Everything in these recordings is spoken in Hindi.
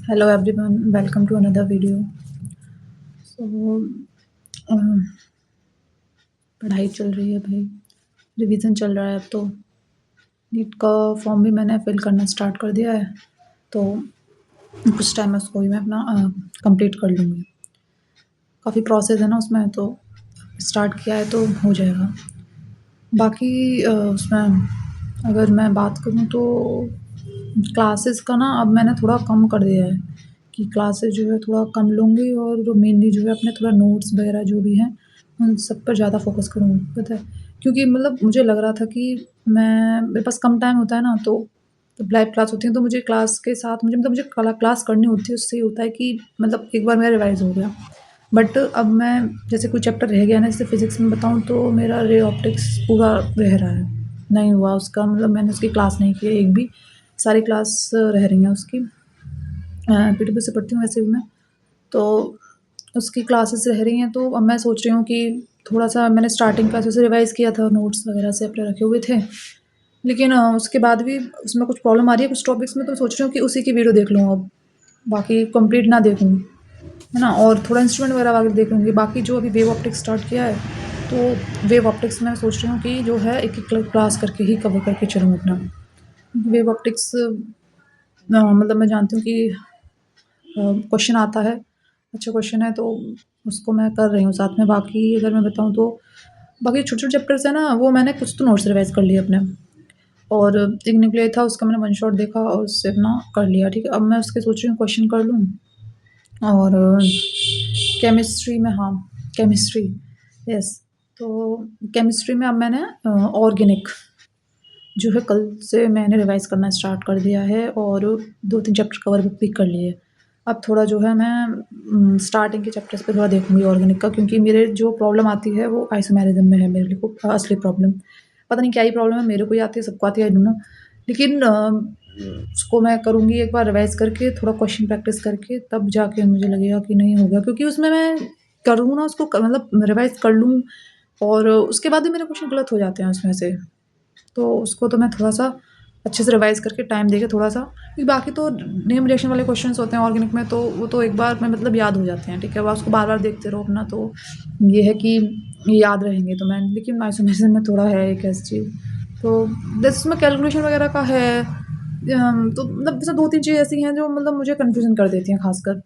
Hello everyone, welcome to another video. So पढ़ाई चल रही है भाई, रिवीजन चल रहा है। अब तो नीट का फॉर्म भी मैंने फिल करना स्टार्ट कर दिया है, तो कुछ टाइम में उसको भी मैं अपना कंप्लीट कर लूँगी। काफ़ी प्रोसेस है ना उसमें, तो स्टार्ट किया है तो हो जाएगा। बाकी उसमें अगर मैं बात करूँ तो क्लासेस का ना अब मैंने थोड़ा कम कर दिया है कि क्लासेस जो है थोड़ा कम लूँगी और जो मेनली जो है अपने थोड़ा नोट्स वगैरह जो भी हैं उन सब पर ज़्यादा फोकस करूँगी। पता है, क्योंकि मतलब मुझे लग रहा था कि मेरे पास कम टाइम होता है ना, तो जब लाइव क्लास होती है तो मुझे क्लास के साथ मुझे क्लास करनी होती है। उससे ये होता है कि मतलब एक बार मेरा रिवाइज हो गया। बट अब मैं जैसे कोई चैप्टर रह गया ना, जैसे फिजिक्स में बताऊँ तो मेरा रे ऑप्टिक्स पूरा रह रहा है, नहीं हुआ उसका। मतलब मैंने उसकी क्लास नहीं की है एक भी, सारी क्लास रह रही हैं उसकी। पीटीपी से पढ़ती हूँ वैसे भी मैं, तो उसकी क्लासेस रह रही हैं। तो अब मैं सोच रही हूँ कि थोड़ा-सा मैंने स्टार्टिंग क्लासेस से रिवाइज़ किया था, नोट्स वगैरह से अपने रखे हुए थे। लेकिन उसके बाद भी उसमें कुछ प्रॉब्लम आ रही है कुछ टॉपिक्स में, तो सोच रही हूँ कि उसी की वीडियो देख लूँ अब, बाकी कंप्लीट ना देखूँ, है ना? और थोड़ा इंस्ट्रूमेंट वगैरह आगे देख लूँगी। बाकी जो अभी वेव ऑप्टिक्स स्टार्ट किया है, तो वेव ऑप्टिक्स में सोच रही हूँ कि जो है एक-एक क्लास करके ही कवर करके चलूँ अपना। वेव ऑप्टिक्स मतलब मैं जानती हूँ कि क्वेश्चन आता है, अच्छा क्वेश्चन है, तो उसको मैं कर रही हूँ साथ में। बाकी अगर मैं बताऊँ तो बाकी छोटे-छोटे चैप्टर्स हैं ना, वो मैंने कुछ तो नोट्स रिवाइज़ कर लिए अपने। और एक न्यूक्लियर था, उसका मैंने वन शॉट देखा और उससे अपना कर लिया, ठीक है। अब मैं उसके सोच रही हूँ क्वेश्चन कर लूँ। और केमिस्ट्री में, हाँ, केमिस्ट्री, यस। तो केमिस्ट्री में अब मैंने ऑर्गेनिक जो है कल से मैंने रिवाइज़ करना स्टार्ट कर दिया है और 2-3 चैप्टर कवर भी कर लिए। अब थोड़ा जो है मैं स्टार्टिंग के चैप्टर्स पे थोड़ा देखूँगी ऑर्गेनिक का, क्योंकि मेरे जो प्रॉब्लम आती है वो आइसोमेरिज्म में है मेरे लिए को असली प्रॉब्लम। पता नहीं क्या ही प्रॉब्लम है, मेरे को ही आती है, सबको आती है, आई डोंट नो। लेकिन उसको मैं करूँगी एक बार रिवाइज़ करके, थोड़ा क्वेश्चन प्रैक्टिस करके, तब जाके मुझे लगेगा कि नहीं होगा, क्योंकि उसमें मैं करूँ ना उसको मतलब रिवाइज़ कर लूँ और उसके बाद भी मेरे क्वेश्चन गलत हो जाते हैं उसमें से। तो उसको तो मैं थोड़ा-सा अच्छे से रिवाइज़ करके टाइम देके थोड़ा-सा, क्योंकि बाकी तो नेम रिलेशन वाले क्वेश्चंस होते हैं ऑर्गेनिक में, तो वो तो एक बार में मतलब याद हो जाते हैं, ठीक है? अब आप उसको बार-बार देखते रहो अपना, तो ये है कि याद रहेंगे। तो मैं लेकिन आइसोमेरिज्म में थोड़ा है एक ऐसी चीज़, तो जैसे उसमें कैलकुलेशन वगैरह का है। तो मतलब जैसे 2-3 चीज़ें ऐसी हैं जो मतलब मुझे कन्फ्यूज़न कर देती हैं ख़ासकर।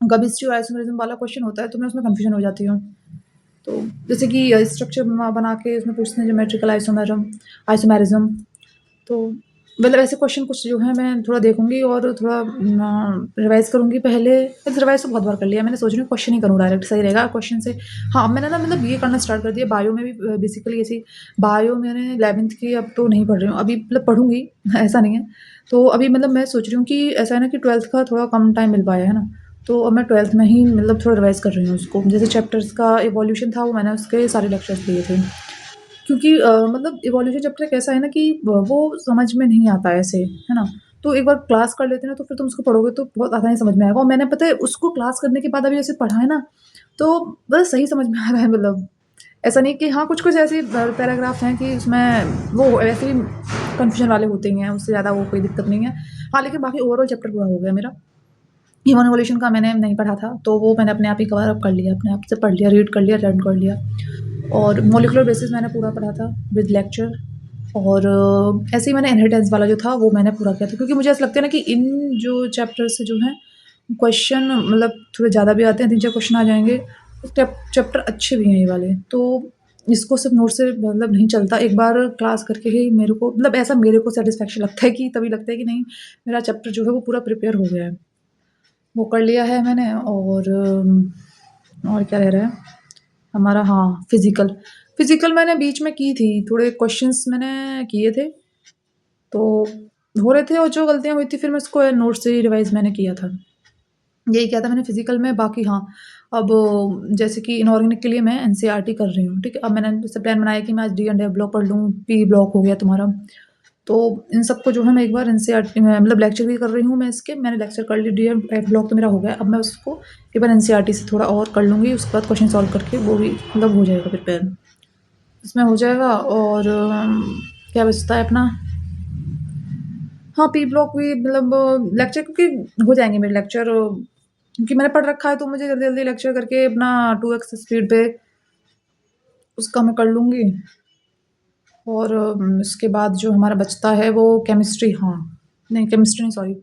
कभी हिस्ट्री और आइसोमेरिज्म वाला क्वेश्चन होता है तो मैं उसमें कन्फ्यूज़न हो जाती हूँ। तो जैसे कि स्ट्रक्चर बना के उसमें पूछते हैं ज्योमेट्रिकल आइसोमेरिज्म, तो मतलब ऐसे क्वेश्चन कुछ जो है मैं थोड़ा देखूँगी और थोड़ा रिवाइज़ करूँगी पहले। वैसे रिवाइज़ तो बहुत बार कर लिया मैंने, सोच रही हूँ क्वेश्चन ही करूँ डायरेक्ट, सही रहेगा क्वेश्चन से। हाँ, मैंने ना मतलब ये करना स्टार्ट कर दिया बायो में भी, बेसिकली ऐसी बायो मैंने 11th की अब तो नहीं पढ़ रही हूँ, अभी मतलब पढ़ूँगी ऐसा नहीं है। तो अभी मतलब मैं सोच रही हूँ कि ऐसा है ना कि 12th का थोड़ा कम टाइम मिल पाया है ना, तो अब मैं 12th में ही मतलब थोड़ा रिवाइज़ कर रही हूँ उसको। जैसे चैप्टर्स का इवोल्यूशन था, वो मैंने उसके सारे लेक्चर्स लिए थे। क्योंकि मतलब इवोल्यूशन चैप्टर एक ऐसा है ना कि वो समझ में नहीं आता ऐसे, है ना? तो एक बार क्लास कर लेते हैं ना, तो फिर तुम उसको पढ़ोगे तो बहुत आसानी से समझ में आएगा। और मैंने पता है उसको क्लास करने के बाद अभी जैसे पढ़ा है ना, तो बस सही समझ में आ रहा है मतलब। ऐसा नहीं कि हाँ, कुछ-कुछ ऐसे पैराग्राफ हैं कि उसमें वो वैसे ही कन्फ्यूजन वाले होते ही हैं, उससे ज़्यादा वो कोई दिक्कत नहीं है। हाँ, लेकिन बाकी ओवरऑल चैप्टर पूरा हो गया मेरा। ह्यूमन इवोल्यूशन का मैंने नहीं पढ़ा था, तो वो मैंने अपने आप ही कवर अप कर लिया, अपने आप से पढ़ लिया, रीड कर लिया, लर्न कर लिया। और मॉलिक्यूलर बेसिस मैंने पूरा पढ़ा था विद लेक्चर। और ऐसे ही मैंने इनहेरिटेंस वाला जो था वो मैंने पूरा किया था, क्योंकि मुझे ऐसा लगता है ना कि इन जो चैप्टर से जो है क्वेश्चन मतलब थोड़े ज़्यादा भी आते हैं, 3-4 क्वेश्चन आ जाएँगे। चैप्टर अच्छे भी हैं ये वाले, तो इसको सिर्फ नोट से मतलब नहीं चलता। एक बार क्लास करके ही मेरे को मतलब ऐसा मेरे को सेटिस्फैक्शन लगता है कि तभी लगता है कि नहीं, मेरा चैप्टर जो है वो पूरा प्रिपेयर हो गया है। वो कर लिया है मैंने। और क्या रह रहा है हमारा, हाँ, फिज़िकल मैंने बीच में की थी, थोड़े क्वेश्चंस मैंने किए थे, तो हो रहे थे और जो गलतियाँ हुई थी फिर मैं उसको नोट से ही रिवाइज़ मैंने किया था। यही किया था मैंने फिज़िकल में। बाकी हाँ, अब जैसे कि इनऑर्गेनिक के लिए मैं एनसीईआरटी कर रही हूँ, ठीक है? अब मैंने जैसे प्लान बनाया कि मैं आज डी एंड एफ ब्लॉक पढ़ लूँ, पी ब्लॉक हो गया तुम्हारा। तो इन सबको जो है मैं एक बार एनसीईआरटी में मतलब लेक्चर भी कर रही हूँ मैं इसके, मैंने लेक्चर कर लिए, डी एंड एफ ब्लॉक तो मेरा हो गया। अब मैं उसको एक बार एनसीईआरटी से थोड़ा और कर लूँगी, उसके बाद क्वेश्चन सॉल्व करके वो भी मतलब हो जाएगा प्रिपेयर। इसमें हो जाएगा। और क्या बचता है अपना, हाँ, पी ब्लॉक भी मतलब लेक्चर क्योंकि हो जाएँगे मेरे लेक्चर क्योंकि मैंने पढ़ रखा है तो मुझे जल्दी-जल्दी लेक्चर करके अपना 2x स्पीड पे उसका मैं कर लूँगी। और इसके बाद जो हमारा बचता है वो केमिस्ट्री हाँ, नहीं केमिस्ट्री नहीं सॉरी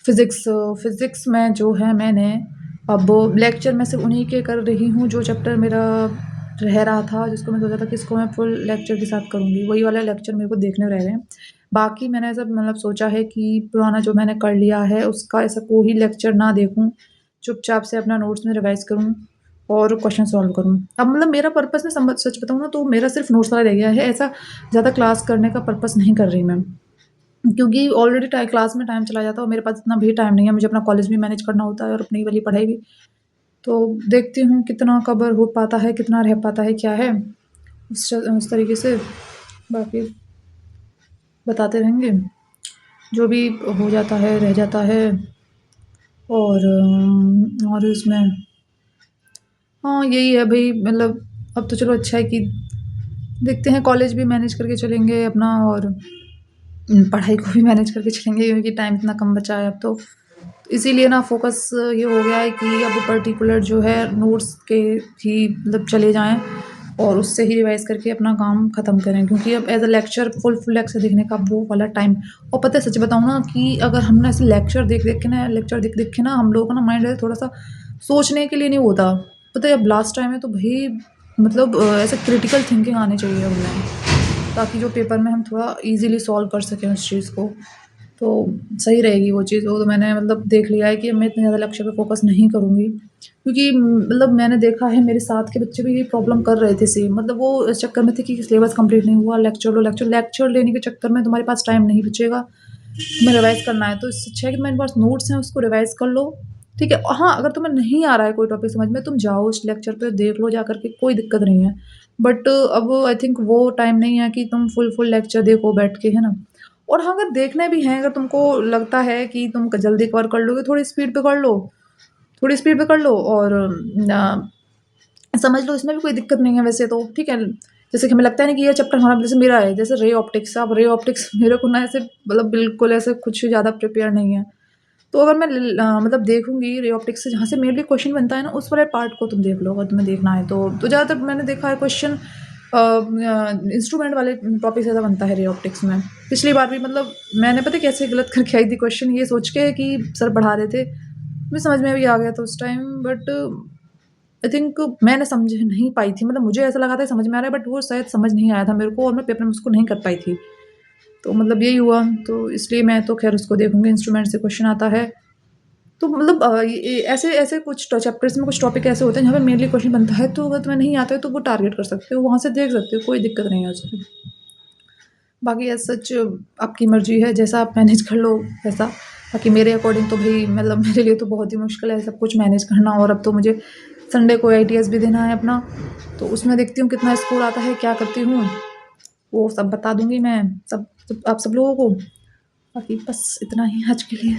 फ़िज़िक्स फ़िज़िक्स में जो है मैंने अब लेक्चर मैं सिर्फ़ उन्हीं के कर रही हूँ जो चैप्टर मेरा रह रहा था, जिसको मैं सोचा था कि इसको मैं फुल लेक्चर के साथ करूँगी, वही वाला लेक्चर मेरे को देखने रह गए हैं। बाकी मैंने ऐसा मतलब सोचा है कि पुराना जो मैंने कर लिया है उसका ऐसा कोई लेक्चर ना देखूँ, चुपचाप से अपना नोट्स में रिवाइज़ करूँ और क्वेश्चन सॉल्व करूँ। अब मतलब मेरा पर्पस ना समझ सच बताऊँ ना तो मेरा सिर्फ़ नोट्स वाला रह गया है, ऐसा ज़्यादा क्लास करने का पर्पस नहीं कर रही मैं। क्योंकि ऑलरेडी क्लास में टाइम चला जाता है और मेरे पास इतना भी टाइम नहीं है, मुझे अपना कॉलेज भी मैनेज करना होता है और अपनी वाली पढ़ाई भी। तो देखती हूँ कितना कवर हो पाता है, कितना रह पाता है, क्या है, उस तरीके से बाकी बताते रहेंगे। जो भी हो जाता है, रह जाता है और इसमें हाँ, यही है भई मतलब अब तो चलो अच्छा है कि देखते हैं कॉलेज भी मैनेज करके चलेंगे अपना और पढ़ाई को भी मैनेज करके चलेंगे क्योंकि टाइम इतना कम बचा है अब तो। इसीलिए ना फ़ोकस ये हो गया है कि अब पर्टिकुलर जो है नोट्स के ही मतलब चले जाएँ और उससे ही रिवाइज़ करके अपना काम ख़त्म करें क्योंकि अब as a lecture full lecture देखने का वो वाला टाइम और पता है सच बताऊँ ना कि अगर हम ना ऐसे लेक्चर देख-देख के ना हम लोगों का ना माइंड है थोड़ा-सा सोचने के लिए नहीं होता। पता है अब लास्ट टाइम है तो भई मतलब ऐसे क्रिटिकल थिंकिंग आनी चाहिए हमें। ताकि जो पेपर में हम थोड़ा ईज़िली सॉल्व कर सकें उस चीज़ को, तो सही रहेगी वो चीज़। वो तो मैंने मतलब देख लिया है कि मैं इतने ज़्यादा लक्ष्य पे फ़ोकस नहीं करूँगी। क्योंकि मतलब मैंने देखा है मेरे साथ के बच्चे भी ये प्रॉब्लम कर रहे थे सेम। मतलब वो इस चक्कर में थे कि सिलेबस कंप्लीट नहीं हुआ, लेक्चर लो लेक्चर। लेक्चर लेने के चक्कर में तुम्हारे पास टाइम नहीं बचेगा, तुम्हें रिवाइज़ करना है। तो इससे अच्छा है कि तुम्हारे पास नोट्स हैं उसको रिवाइज़ कर लो, ठीक है? हाँ, अगर तुम्हें नहीं आ रहा है कोई टॉपिक समझ में तुम जाओ उस लेक्चर पे देख लो जा कर के, कोई दिक्कत नहीं है। बट अब आई थिंक वो टाइम नहीं है कि तुम फुल लेक्चर देखो बैठ के, है ना? और हाँ, अगर देखने भी हैं, अगर तुमको लगता है कि तुम जल्दी कवर कर लोगे, थोड़ी स्पीड पे कर लो, थोड़ी स्पीड पे कर लो और समझ लो इसमें भी कोई दिक्कत नहीं है वैसे तो, ठीक है? जैसे कि हमें लगता है ना कि ये चैप्टर हमारा जैसे मेरा है, जैसे रे ऑप्टिक्स अब रे ऑप्टिक्स मेरे को ना ऐसे मतलब बिल्कुल ऐसे कुछ ज़्यादा प्रिपेयर नहीं है। तो अगर मैं मतलब देखूँगी रे ऑप्टिक्स से जहाँ से मेनली क्वेश्चन बनता है ना, उस वाले पार्ट को तुम देख लो अगर तुम्हें देखना है तो। तो ज़्यादातर मैंने देखा है क्वेश्चन इंस्ट्रूमेंट वाले टॉपिक से ज़्यादा बनता है रे ऑप्टिक्स में। पिछली बार भी मतलब मैंने पता है कैसे गलत करके आई थी क्वेश्चन ये सोच के कि सर पढ़ा रहे थे। मुझे समझ में भी आ गया था उस टाइम बट आई थिंक मैंने समझ नहीं पाई थी मतलब मुझे ऐसा लगा था समझ में आ रहा है बट वो शायद समझ नहीं आया था मेरे को और मैं पेपर में उसको नहीं कर पाई थी। तो मतलब यही हुआ, तो इसलिए मैं तो ख़ैर उसको देखूँगी इंस्ट्रूमेंट से क्वेश्चन आता है। तो मतलब ये ऐसे ऐसे कुछ चैप्टर्स में कुछ टॉपिक ऐसे होते हैं जहाँ पे मेनली क्वेश्चन बनता है, तो अगर तुम्हें नहीं आता है तो वो टारगेट कर सकते हो, वहाँ से देख सकते हो, कोई दिक्कत नहीं है उसमें। बाकी एज़ सच आपकी मर्ज़ी है, जैसा आप मैनेज कर लो वैसा। बाकी मेरे अकॉर्डिंग तो भई मतलब मेरे लिए तो बहुत ही मुश्किल है सब कुछ मैनेज करना और अब तो मुझे संडे को आईटीएस भी देना है अपना, तो उसमें देखती हूँ कितना स्कोर आता है, क्या करती हूँ, वो सब बता दूँगी मैं सब सब आप सब लोगों को। बाकी बस इतना ही आज के लिए।